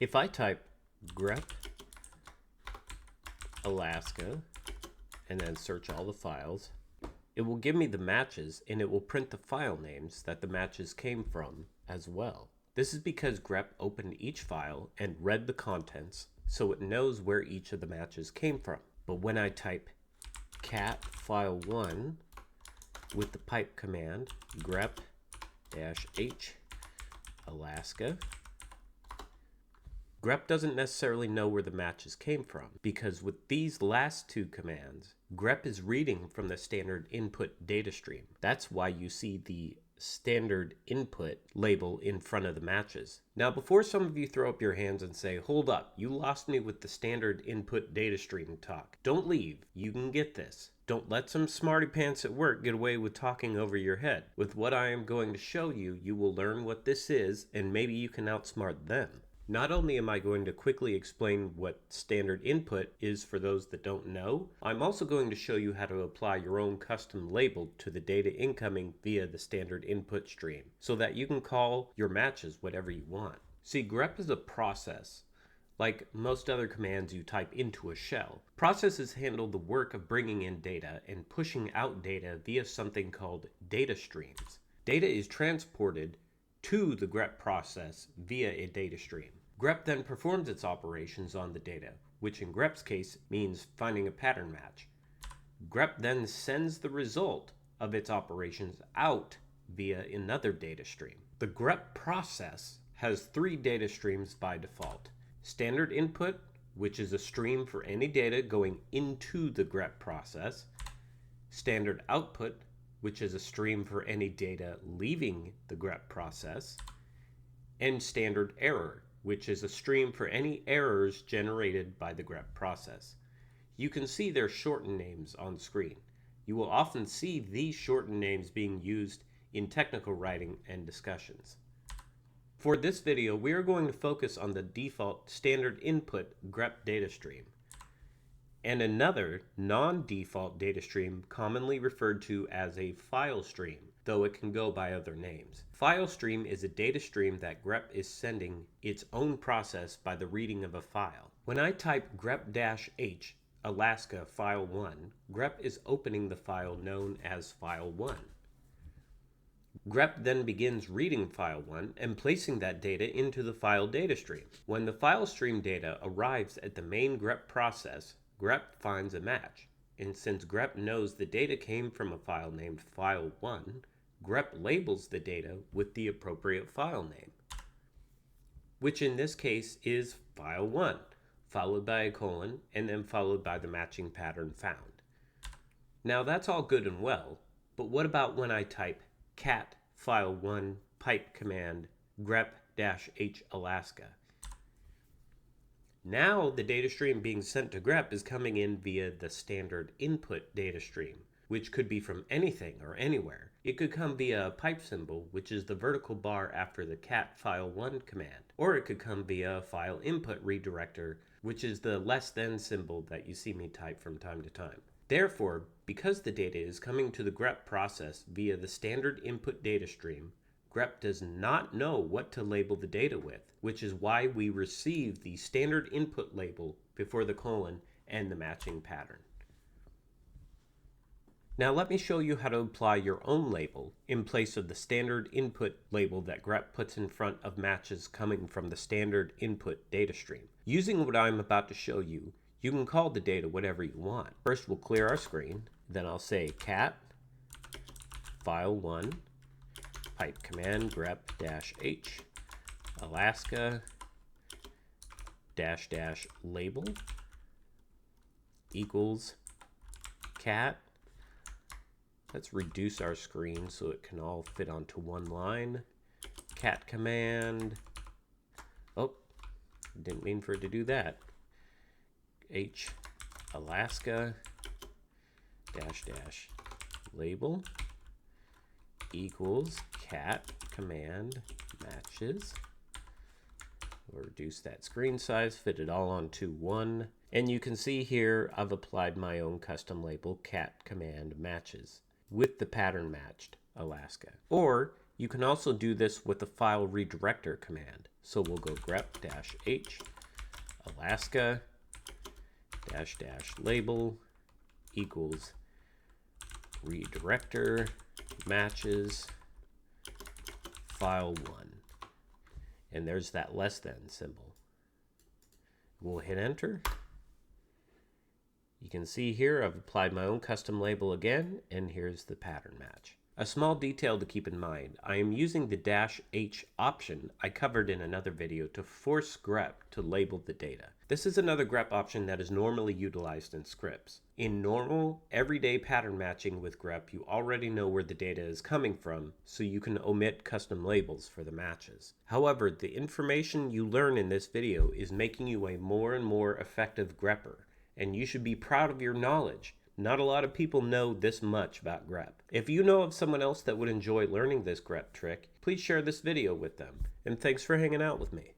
If I type grep Alaska and then search all the files, it will give me the matches and it will print the file names that the matches came from as well. This is because grep opened each file and read the contents, so it knows where each of the matches came from. But when I type cat file1 with the pipe command grep-h Alaska, grep doesn't necessarily know where the matches came from, because with these last two commands, grep is reading from the standard input data stream. That's why you see the standard input label in front of the matches. Now, before some of you throw up your hands and say, hold up, you lost me with the standard input data stream talk, don't leave. You can get this. Don't let some smarty pants at work get away with talking over your head. With what I am going to show you, you will learn what this is, and maybe you can outsmart them. Not only am I going to quickly explain what standard input is for those that don't know, I'm also going to show you how to apply your own custom label to the data incoming via the standard input stream, so that you can call your matches whatever you want. See, grep is a process. Like most other commands you type into a shell, processes handle the work of bringing in data and pushing out data via something called data streams. Data is transported to the grep process via a data stream. Grep then performs its operations on the data, which in grep's case means finding a pattern match. Grep then sends the result of its operations out via another data stream. The grep process has three data streams by default. Standard input, which is a stream for any data going into the grep process. Standard output, which is a stream for any data leaving the grep process. And standard error, which is a stream for any errors generated by the grep process. You can see their shortened names on screen. You will often see these shortened names being used in technical writing and discussions. For this video, we are going to focus on the default standard input grep data stream, and another non-default data stream commonly referred to as a file stream, though it can go by other names. File stream is a data stream that grep is sending its own process by the reading of a file. When I type grep-h Alaska file1, grep is opening the file known as file1. Grep then begins reading file1 and placing that data into the file data stream. When the file stream data arrives at the main grep process, grep finds a match, and since grep knows the data came from a file named file1, grep labels the data with the appropriate file name, which in this case is file1, followed by a colon, and then followed by the matching pattern found. Now that's all good and well, but what about when I type cat file1 pipe command grep-h Alaska? Now the data stream being sent to grep is coming in via the standard input data stream, which could be from anything or anywhere. It could come via a pipe symbol, which is the vertical bar after the cat file1 command, or it could come via a file input redirector, which is the less than symbol that you see me type from time to time. Therefore, because the data is coming to the grep process via the standard input data stream, grep does not know what to label the data with, which is why we receive the standard input label before the colon and the matching pattern. Now let me show you how to apply your own label in place of the standard input label that grep puts in front of matches coming from the standard input data stream. Using what I'm about to show you, you can call the data whatever you want. First we'll clear our screen, then I'll say cat file1 pipe command grep-h Alaska --label equals cat. Let's reduce our screen so it can all fit onto one line. Cat command, oh, didn't mean for it to do that. H Alaska --label equals cat command matches. We'll reduce that screen size, fit it all onto one, and you can see here I've applied my own custom label cat command matches with the pattern matched Alaska. Or You can also do this with the file redirector command. So we'll go grep-h Alaska --label equals redirector matches file1. And there's that less than symbol. We'll hit enter. You can see here I've applied my own custom label again, and here's the pattern match. A small detail to keep in mind, I am using the -h option I covered in another video to force grep to label the data. This is another grep option that is normally utilized in scripts. In normal, everyday pattern matching with grep, you already know where the data is coming from, so you can omit custom labels for the matches. However, the information you learn in this video is making you a more and more effective grepper, and you should be proud of your knowledge. Not a lot of people know this much about grep. If you know of someone else that would enjoy learning this grep trick, please share this video with them. And thanks for hanging out with me.